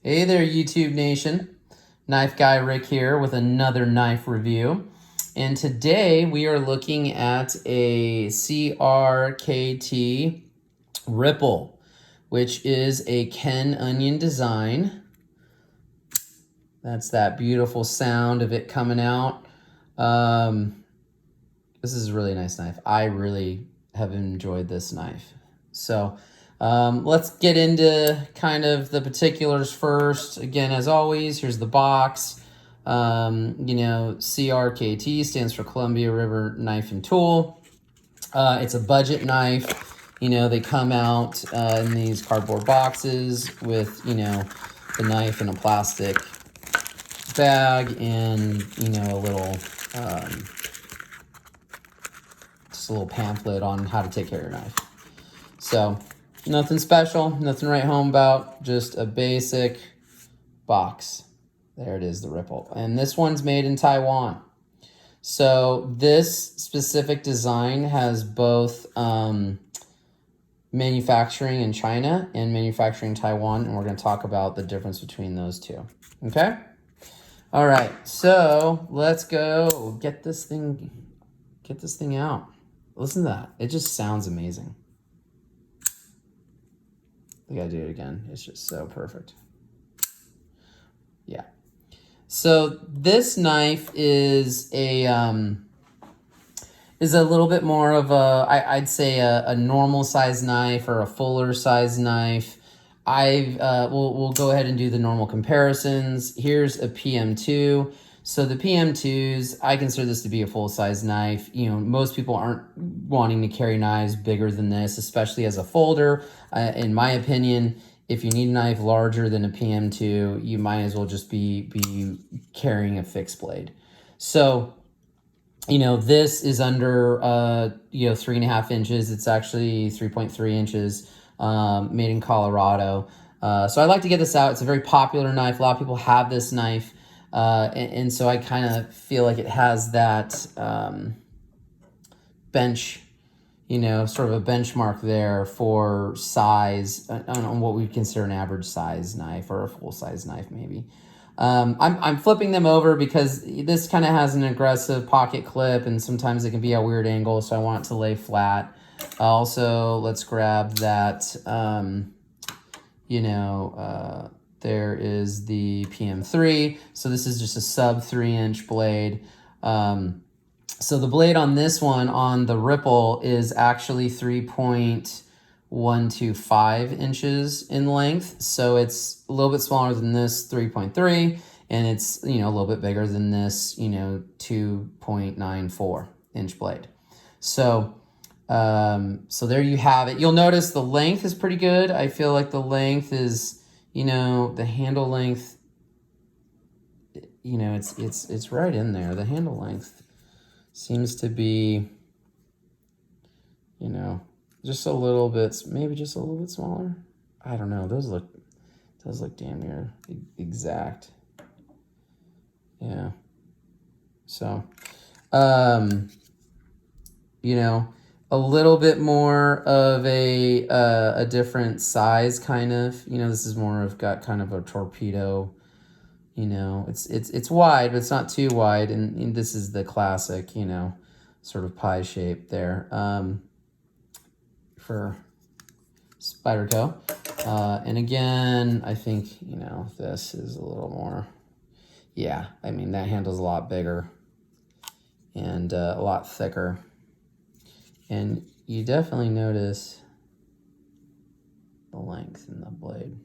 Hey there, YouTube Nation. Knife Guy Rick here with another knife review. And today we are looking at a CRKT Ripple, which is a Ken Onion design. That's that beautiful sound of it coming out. This is a really nice knife. I really have enjoyed this knife. So let's get into kind of the particulars first. Again, as always, here's the box. CRKT stands for Columbia River Knife and Tool. It's a budget knife. They come out in these cardboard boxes with, the knife in a plastic bag and, a little, just a little pamphlet on how to take care of your knife. So nothing special, nothing to write home about, just a basic box. There it is, the Ripple. And this one's made in Taiwan. So this specific design has both manufacturing in China and manufacturing in Taiwan, and we're going to talk about the difference between those two. Okay? All right, so let's go get this thing out. Listen to that. It just sounds amazing. I gotta do it again. It's just so perfect. Yeah. So this knife is a little bit more of I'd say a normal size knife or a fuller size knife. We'll go ahead and do the normal comparisons. Here's a PM2. So the PM2s, I consider this to be a full-size knife. Most people aren't wanting to carry knives bigger than this, especially as a folder. In my opinion, if you need a knife larger than a PM2, you might as well just be carrying a fixed blade. So, this is under 3.5 inches. It's actually 3.3 inches, made in Colorado. So I like to get this out. It's a very popular knife. A lot of people have this knife. And so I kind of feel like it has that bench, sort of a benchmark there for size on what we consider an average size knife or a full size knife maybe. I'm flipping them over because this kind of has an aggressive pocket clip and sometimes it can be a weird angle, so I want it to lay flat. Also, let's grab that, there is the PM3. So this is just a sub 3-inch blade. So the blade on this one, on the Ripple, is actually 3.125 inches in length. So it's a little bit smaller than this 3.3, and it's, a little bit bigger than this, 2.94 inch blade. So, so there you have it. You'll notice the length is pretty good. I feel like the length is, the handle length, it's right in there. The handle length seems to be, just a little bit, maybe just a little bit smaller. I don't know. Those look damn near exact. Yeah. So, a little bit more of a different size, kind of. This is more of got kind of a torpedo. It's wide, but it's not too wide, and this is the classic, sort of pie shape there for Spyderco. And again, I think this is a little more. Yeah, I mean that handle's a lot bigger and a lot thicker. And you definitely notice the length in the blade.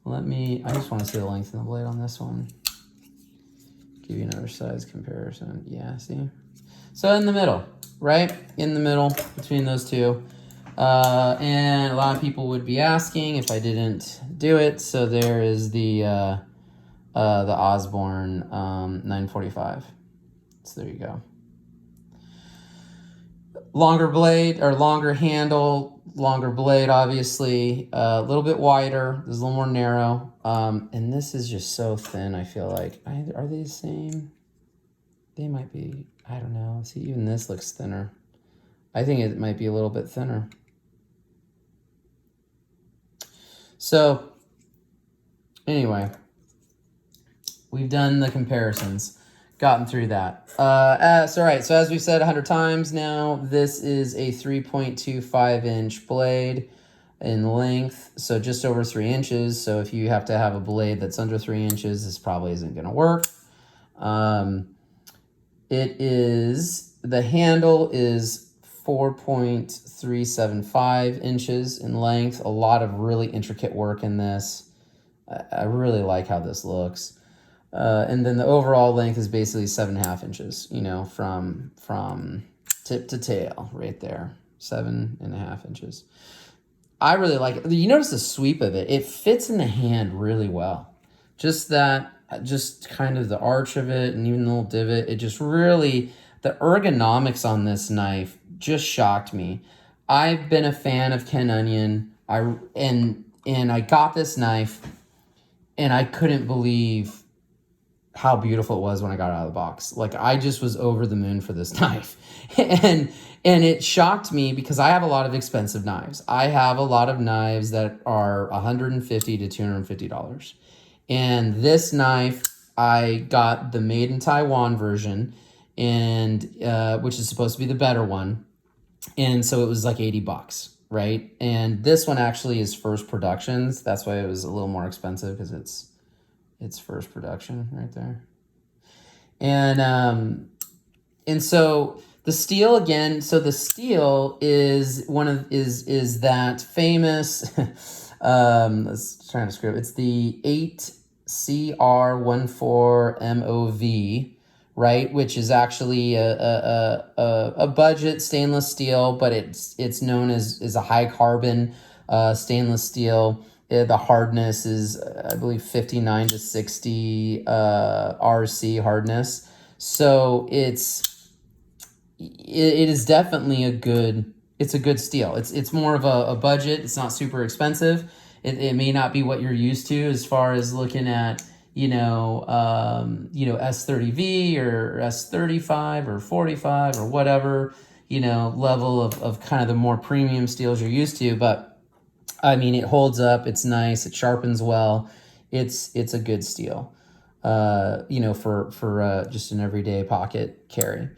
I just want to see the length in the blade on this one. Give you another size comparison. Yeah, see? So in the middle, right? In the middle between those two. And a lot of people would be asking if I didn't do it. So there is the Osborne 945. So there you go. Longer blade, or longer handle, longer blade, obviously. A little bit wider. This is a little more narrow. And this is just so thin, I feel like. Are they the same? They might be. I don't know. See, even this looks thinner. I think it might be a little bit thinner. So Anyway, we've done the comparisons, gotten through that. So as we've said 100 times now, this is a 3.25 inch blade in length, so just over 3 inches. So if you have to have a blade that's under 3 inches, this probably isn't going to work. The handle is 4.375 inches in length. A lot of really intricate work in this. I really like how this looks. And then the overall length is basically 7.5 inches, you know, from tip to tail right there, 7.5 inches. I really like it. You notice the sweep of it. It fits in the hand really well. Just kind of the arch of it and even the little divot. It just really, the ergonomics on this knife just shocked me. I've been a fan of Ken Onion. And I got this knife and I couldn't believe how beautiful it was when I got it out of the box. Like, I just was over the moon for this knife. And it shocked me because I have a lot of expensive knives. I have a lot of knives that are $150 to $250. And this knife, I got the made in Taiwan version, and which is supposed to be the better one. And so it was like $80, right? And this one actually is first productions. That's why it was a little more expensive, because it's first production right there. And so the steel again, so the steel is is that famous let's try to script. It's the 8CR14MOV, right? Which is actually a budget stainless steel, but it's known as a high carbon stainless steel. The hardness is, I believe, 59 to 60 RC hardness. So it is definitely a good steel. It's more of a budget. It's not super expensive. It may not be what you're used to as far as looking at, S30V or S35 or 45 or whatever, level of kind of the more premium steels you're used to. But I mean, it holds up. It's nice. It sharpens well. It's a good steel, for just an everyday pocket carry.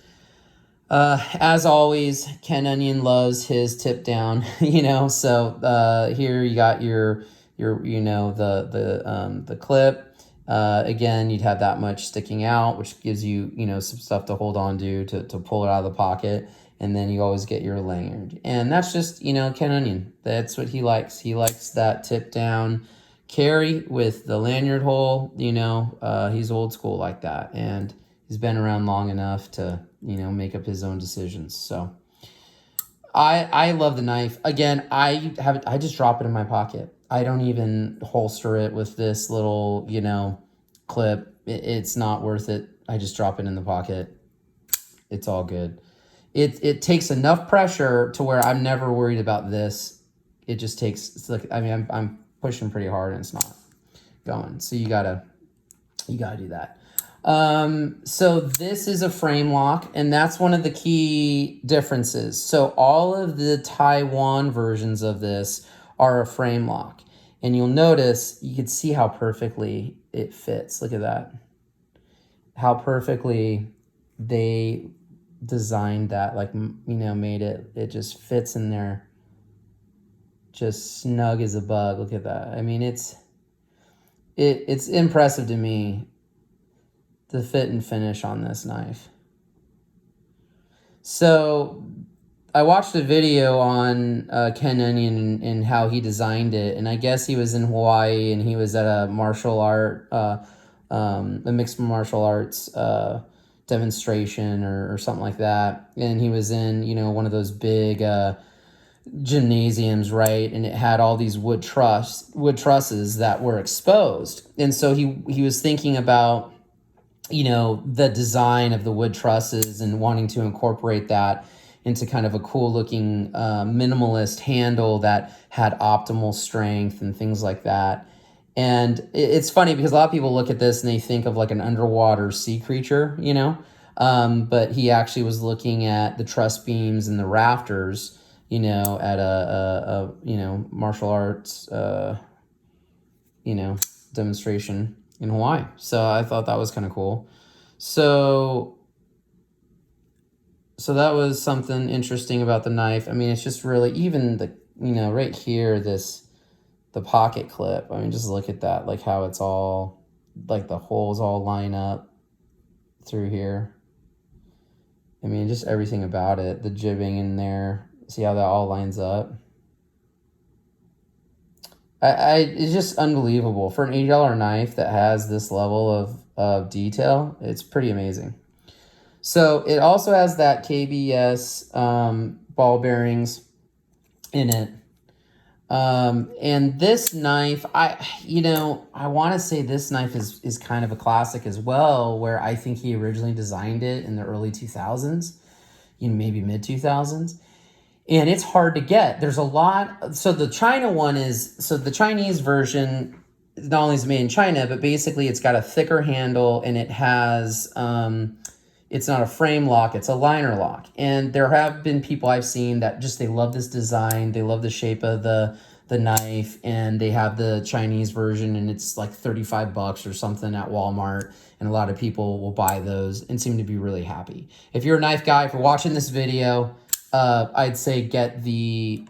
As always, Ken Onion loves his tip down, so here you got your the clip. Again, you'd have that much sticking out, which gives you, some stuff to hold on to pull it out of the pocket. And then you always get your lanyard. And that's just, Ken Onion. That's what he likes. He likes that tip down carry with the lanyard hole. He's old school like that. And he's been around long enough to, make up his own decisions. So I love the knife. Again, I just drop it in my pocket. I don't even holster it with this little, clip. It's not worth it. I just drop it in the pocket. It's all good. It takes enough pressure to where I'm never worried about this. It just takes, it's like, I mean, I'm pushing pretty hard and it's not going. So you gotta do that. So this is a frame lock, and that's one of the key differences. So all of the Taiwan versions of this are a frame lock, and you'll notice, you can see how perfectly it fits. Look at that. How perfectly they designed that, made it just fits in there just snug as a bug. Look at that. I mean, it's impressive to me, the fit and finish on this knife. So I watched a video on Ken Onion and how he designed it, and I guess he was in Hawaii and he was at a mixed martial arts demonstration or something like that, and he was in one of those big gymnasiums, right? And it had all these wood trusses that were exposed, and so he was thinking about the design of the wood trusses and wanting to incorporate that into kind of a cool looking minimalist handle that had optimal strength and things like that. And it's funny because a lot of people look at this and they think of like an underwater sea creature, but he actually was looking at the truss beams and the rafters, at a martial arts, demonstration in Hawaii. So I thought that was kind of cool. So that was something interesting about the knife. I mean, it's just really, even the, right here, the pocket clip. I mean, just look at that, like how it's all, like the holes all line up through here. I mean, just everything about it, the jibbing in there. See how that all lines up? It's just unbelievable. For an $80 knife that has this level of detail, it's pretty amazing. So it also has that KBS ball bearings in it. And this knife, I want to say this knife is kind of a classic as well, where I think he originally designed it in the early 2000s, maybe mid 2000s. And it's hard to get. There's a lot. So the China one the Chinese version not only is made in China, but basically it's got a thicker handle, and it has, it's not a frame lock, it's a liner lock. And there have been people I've seen that they love this design. They love the shape of the knife, and they have the Chinese version, and it's like $35 or something at Walmart. And a lot of people will buy those and seem to be really happy. If you're a knife guy, for watching this video, I'd say get the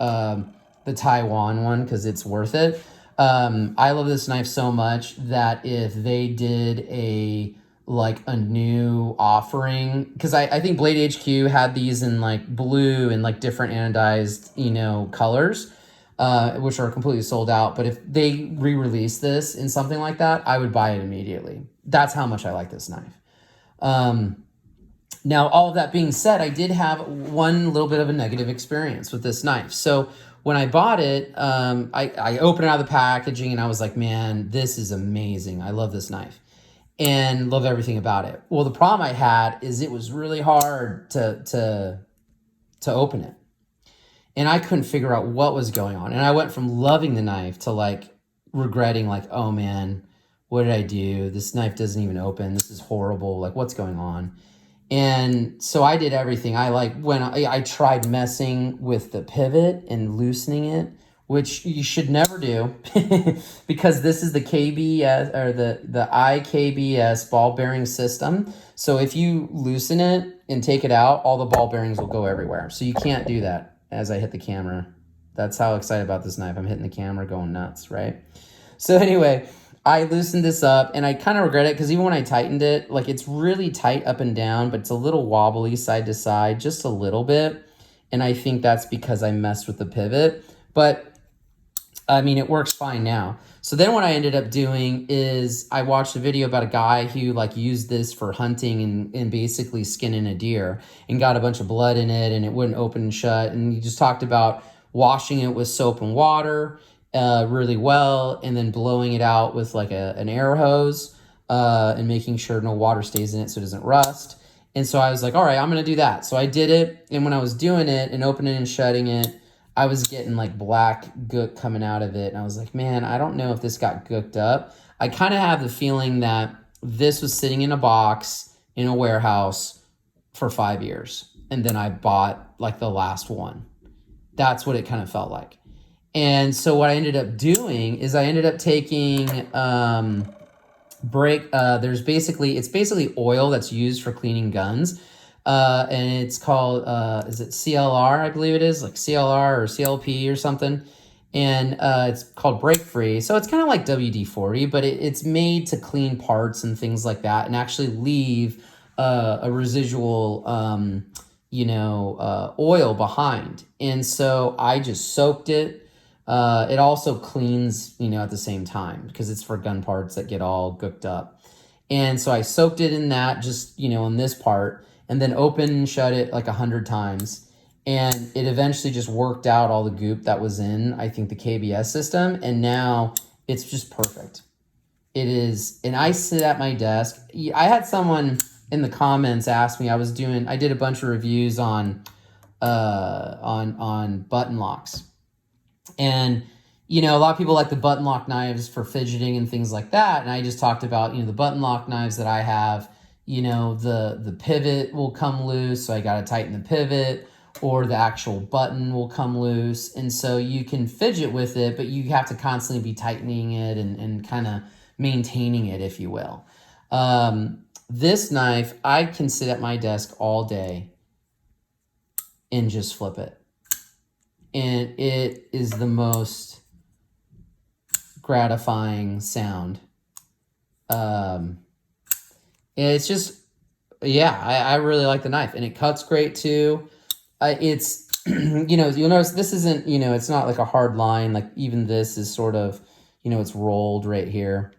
Taiwan one, because it's worth it. I love this knife so much that if they did a new offering, because I think Blade HQ had these in like blue and like different anodized, colors, which are completely sold out. But if they re-release this in something like that, I would buy it immediately. That's how much I like this knife. Now, all of that being said, I did have one little bit of a negative experience with this knife. So when I bought it, I opened it out of the packaging, and I was like, man, this is amazing. I love this knife and love everything about it. Well, the problem I had is it was really hard to open it. And I couldn't figure out what was going on. And I went from loving the knife to like regretting, like, oh man, what did I do? This knife doesn't even open. This is horrible. Like, what's going on? And so I did everything. I tried messing with the pivot and loosening it, which you should never do because this is the KBS or the IKBS ball bearing system. So if you loosen it and take it out, all the ball bearings will go everywhere. So you can't do that. As I hit the camera, that's how excited about this knife. I'm hitting the camera going nuts, right? So anyway, I loosened this up, and I kind of regret it because even when I tightened it, like, it's really tight up and down, but it's a little wobbly side to side, just a little bit. And I think that's because I messed with the pivot. But I mean, it works fine now. So then what I ended up doing is I watched a video about a guy who like used this for hunting and basically skinning a deer, and got a bunch of blood in it, and it wouldn't open and shut. And he just talked about washing it with soap and water really well, and then blowing it out with like an air hose and making sure no water stays in it so it doesn't rust. And so I was like, all right, I'm going to do that. So I did it. And when I was doing it and opening and shutting it, I was getting like black gook coming out of it. And I was like, man, I don't know if this got gooked up. I kind of have the feeling that this was sitting in a box in a warehouse for 5 years. And then I bought like the last one. That's what it kind of felt like. And so what I ended up doing is I ended up taking it's basically oil that's used for cleaning guns. And it's called, is it CLR? I believe it is, like CLR or CLP or something. And it's called Break Free. So it's kind of like WD-40, but it's made to clean parts and things like that, and actually leave a residual, oil behind. And so I just soaked it. It also cleans, at the same time, because it's for gun parts that get all gooked up. And so I soaked it in that, just, in this part, and then opened and shut it like 100 times. And it eventually just worked out all the goop that was in, I think, the KBS system. And now it's just perfect. It is. And I sit at my desk. I had someone in the comments ask me, I did a bunch of reviews on button locks. And, a lot of people like the button lock knives for fidgeting and things like that. And I just talked about, the button lock knives that I have, the pivot will come loose. So I got to tighten the pivot, or the actual button will come loose. And so you can fidget with it, but you have to constantly be tightening it and kind of maintaining it, if you will. This knife, I can sit at my desk all day and just flip it. And it is the most gratifying sound. It's just, yeah, I really like the knife, and it cuts great too. It's, you know, you'll notice this isn't, you know, it's not like a hard line. Like even this is sort of, you know, it's rolled right here.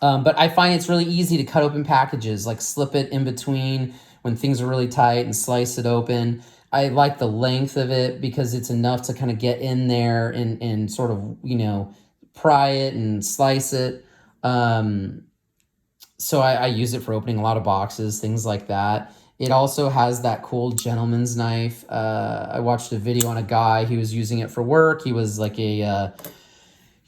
But I find it's really easy to cut open packages, like slip it in between when things are really tight and slice it open. I like the length of it because it's enough to kind of get in there and sort of, you know, pry it and slice it. So I use it for opening a lot of boxes, things like that. It also has that cool gentleman's knife. I watched a video on a guy, he was using it for work. He was like a,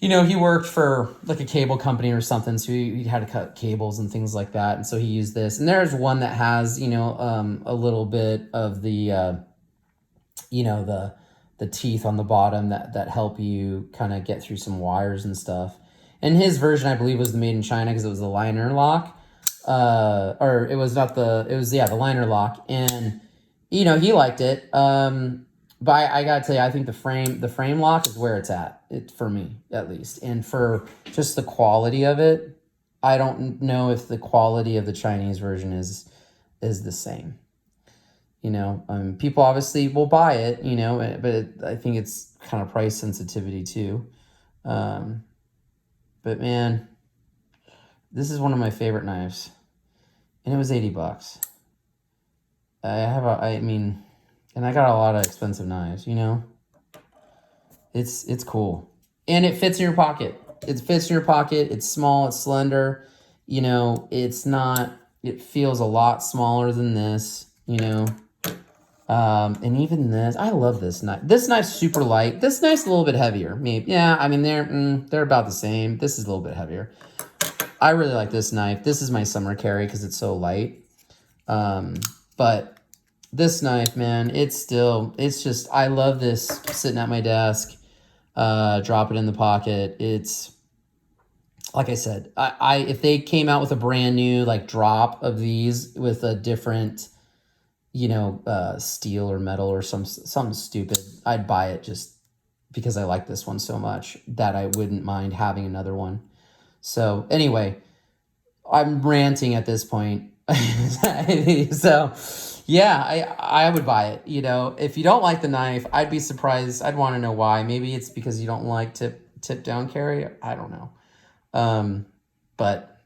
you know, he worked for like a cable company or something, so he had to cut cables and things like that. And so he used this. And there's one that has, you know, a little bit of the, you know, the teeth on the bottom that help you kind of get through some wires and stuff. And his version, I believe, was the made in China because it was the liner lock. Or it was not the, it was, yeah, the liner lock. And, you know, he liked it. But I gotta tell you, I think the frame lock is where it's at, for me, at least. And for just the quality of it, I don't know if the quality of the Chinese version is the same. You know, people obviously will buy it, you know, but I think it's kind of price sensitivity too. But man, this is one of my favorite knives, and it was $80. I mean, and I got a lot of expensive knives, you know. It's cool, and it fits in your pocket. It fits in your pocket. It's small. It's slender. You know, it's not. It feels a lot smaller than this. You know. And even this, I love this knife. This knife's super light. This knife's a little bit heavier. Maybe, yeah, I mean, they're about the same. This is a little bit heavier. I really like this knife. This is my summer carry because it's so light. But this knife, man, it's just, I love this sitting at my desk, drop it in the pocket. It's, like I said, if they came out with a brand new, like, drop of these with a different, you know, steel or metal or something stupid, I'd buy it just because I like this one so much that I wouldn't mind having another one. So anyway, I'm ranting at this point. So yeah, I would buy it. You know, if you don't like the knife, I'd be surprised. I'd want to know why. Maybe it's because you don't like tip down carry. I don't know. But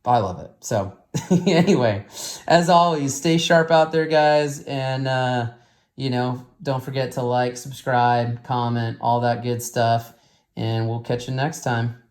I love it. So anyway, as always, stay sharp out there, guys. And, you know, don't forget to like, subscribe, comment, all that good stuff. And we'll catch you next time.